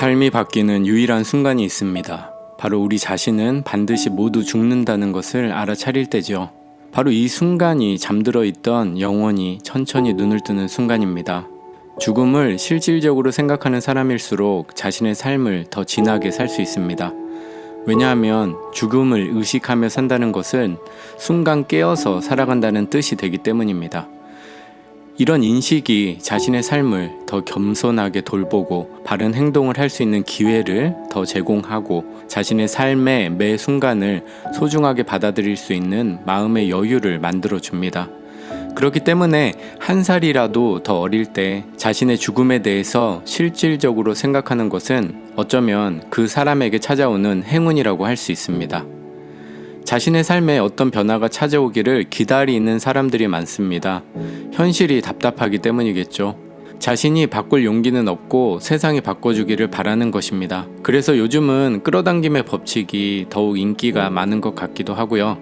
삶이 바뀌는 유일한 순간이 있습니다. 바로 우리 자신은 반드시 모두 죽는다는 것을 알아차릴 때죠. 바로 이 순간이 잠들어 있던 영혼이 천천히 눈을 뜨는 순간입니다. 죽음을 실질적으로 생각하는 사람일수록 자신의 삶을 더 진하게 살 수 있습니다. 왜냐하면 죽음을 의식하며 산다는 것은 순간 깨어서 살아간다는 뜻이 되기 때문입니다. 이런 인식이 자신의 삶을 더 겸손하게 돌보고 바른 행동을 할 수 있는 기회를 더 제공하고 자신의 삶의 매 순간을 소중하게 받아들일 수 있는 마음의 여유를 만들어 줍니다. 그렇기 때문에 한 살이라도 더 어릴 때 자신의 죽음에 대해서 실질적으로 생각하는 것은 어쩌면 그 사람에게 찾아오는 행운이라고 할 수 있습니다. 자신의 삶에 어떤 변화가 찾아오기를 기다리는 사람들이 많습니다. 현실이 답답하기 때문이겠죠. 자신이 바꿀 용기는 없고 세상이 바꿔주기를 바라는 것입니다. 그래서 요즘은 끌어당김의 법칙이 더욱 인기가 많은 것 같기도 하고요.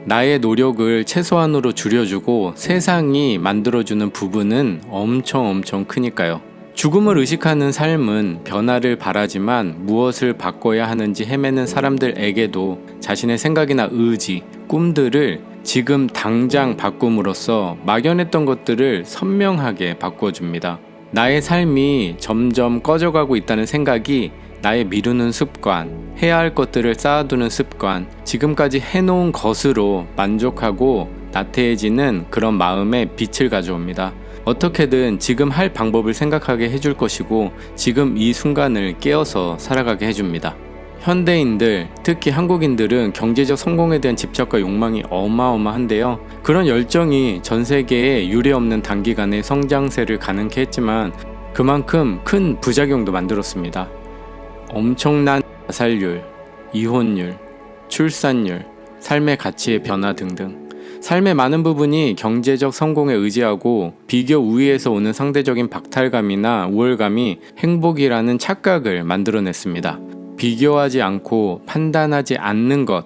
나의 노력을 최소한으로 줄여주고 세상이 만들어주는 부분은 엄청 크니까요. 죽음을 의식하는 삶은 변화를 바라지만 무엇을 바꿔야 하는지 헤매는 사람들에게도 자신의 생각이나 의지, 꿈들을 지금 당장 바꿈으로써 막연했던 것들을 선명하게 바꿔줍니다. 나의 삶이 점점 꺼져가고 있다는 생각이 나의 미루는 습관, 해야 할 것들을 쌓아두는 습관, 지금까지 해놓은 것으로 만족하고 나태해지는 그런 마음에 빛을 가져옵니다. 어떻게든 지금 할 방법을 생각하게 해줄 것이고 지금 이 순간을 깨어서 살아가게 해줍니다. 현대인들, 특히 한국인들은 경제적 성공에 대한 집착과 욕망이 어마어마한데요. 그런 열정이 전 세계에 유례없는 단기간에 성장세를 가능케 했지만 그만큼 큰 부작용도 만들었습니다. 엄청난 자살률, 이혼율, 출산율, 삶의 가치의 변화 등등. 삶의 많은 부분이 경제적 성공에 의지하고 비교 우위에서 오는 상대적인 박탈감이나 우월감이 행복이라는 착각을 만들어냈습니다. 비교하지 않고 판단하지 않는 것,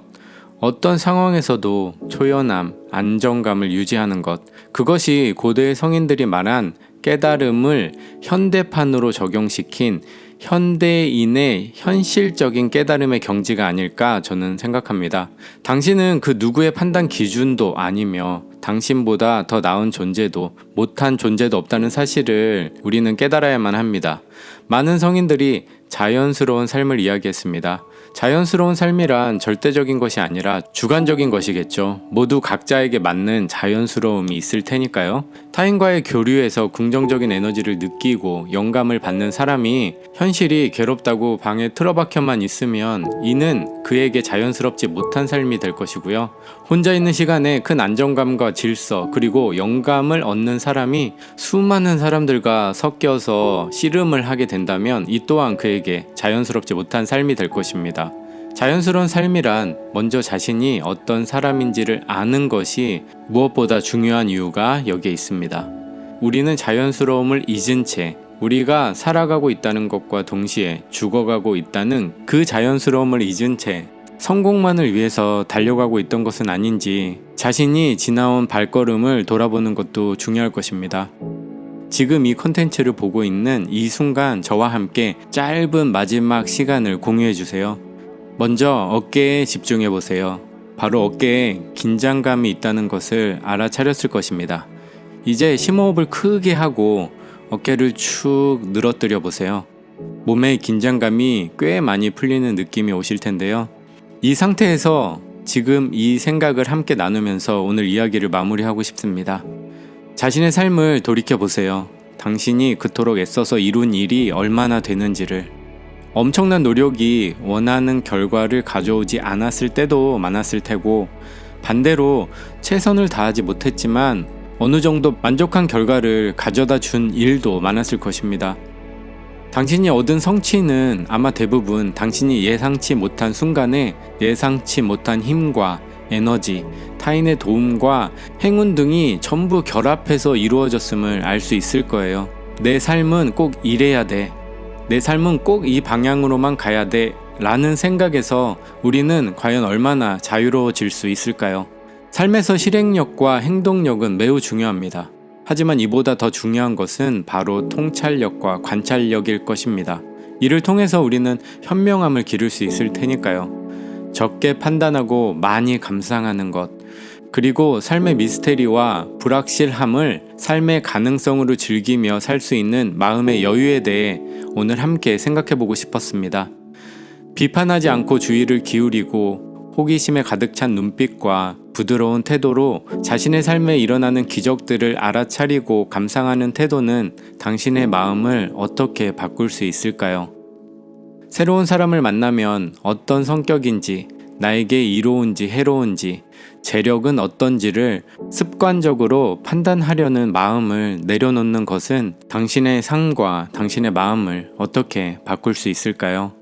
어떤 상황에서도 초연함, 안정감을 유지하는 것, 그것이 고대의 성인들이 말한 깨달음을 현대판으로 적용시킨 현대인의 현실적인 깨달음의 경지가 아닐까 저는 생각합니다. 당신은 그 누구의 판단 기준도 아니며 당신보다 더 나은 존재도 못한 존재도 없다는 사실을 우리는 깨달아야만 합니다. 많은 성인들이 자연스러운 삶을 이야기했습니다. 자연스러운 삶이란 절대적인 것이 아니라 주관적인 것이겠죠. 모두 각자에게 맞는 자연스러움이 있을 테니까요. 타인과의 교류에서 긍정적인 에너지를 느끼고 영감을 받는 사람이 현실이 괴롭다고 방에 틀어박혀만 있으면 이는 그에게 자연스럽지 못한 삶이 될 것이고요. 혼자 있는 시간에 큰 안정감과 질서 그리고 영감을 얻는 사람이 수많은 사람들과 섞여서 씨름을 하게 된다면 이 또한 그에게 자연스럽지 못한 삶이 될 것입니다. 자연스러운 삶이란 먼저 자신이 어떤 사람인지를 아는 것이 무엇보다 중요한 이유가 여기에 있습니다. 우리는 자연스러움을 잊은 채 우리가 살아가고 있다는 것과 동시에 죽어가고 있다는 그 자연스러움을 잊은 채 성공만을 위해서 달려가고 있던 것은 아닌지 자신이 지나온 발걸음을 돌아보는 것도 중요할 것입니다. 지금 이 컨텐츠를 보고 있는 이 순간 저와 함께 짧은 마지막 시간을 공유해주세요. 먼저 어깨에 집중해보세요. 바로 어깨에 긴장감이 있다는 것을 알아차렸을 것입니다. 이제 심호흡을 크게 하고 어깨를 축 늘어뜨려 보세요. 몸의 긴장감이 꽤 많이 풀리는 느낌이 오실 텐데요. 이 상태에서 지금 이 생각을 함께 나누면서 오늘 이야기를 마무리하고 싶습니다. 자신의 삶을 돌이켜보세요. 당신이 그토록 애써서 이룬 일이 얼마나 되는지를. 엄청난 노력이 원하는 결과를 가져오지 않았을 때도 많았을 테고 반대로 최선을 다하지 못했지만 어느 정도 만족한 결과를 가져다 준 일도 많았을 것입니다. 당신이 얻은 성취는 아마 대부분 당신이 예상치 못한 순간에 예상치 못한 힘과 에너지, 타인의 도움과 행운 등이 전부 결합해서 이루어졌음을 알 수 있을 거예요. 내 삶은 꼭 이래야 돼. 내 삶은 꼭 이 방향으로만 가야 돼. 라는 생각에서 우리는 과연 얼마나 자유로워질 수 있을까요? 삶에서 실행력과 행동력은 매우 중요합니다. 하지만 이보다 더 중요한 것은 바로 통찰력과 관찰력일 것입니다. 이를 통해서 우리는 현명함을 기를 수 있을 테니까요. 적게 판단하고 많이 감상하는 것, 그리고 삶의 미스테리와 불확실함을 삶의 가능성으로 즐기며 살 수 있는 마음의 여유에 대해 오늘 함께 생각해 보고 싶었습니다. 비판하지 않고 주의를 기울이고 호기심에 가득 찬 눈빛과 부드러운 태도로 자신의 삶에 일어나는 기적들을 알아차리고 감상하는 태도는 당신의 마음을 어떻게 바꿀 수 있을까요? 새로운 사람을 만나면 어떤 성격인지, 나에게 이로운지 해로운지, 재력은 어떤지를 습관적으로 판단하려는 마음을 내려놓는 것은 당신의 삶과 당신의 마음을 어떻게 바꿀 수 있을까요?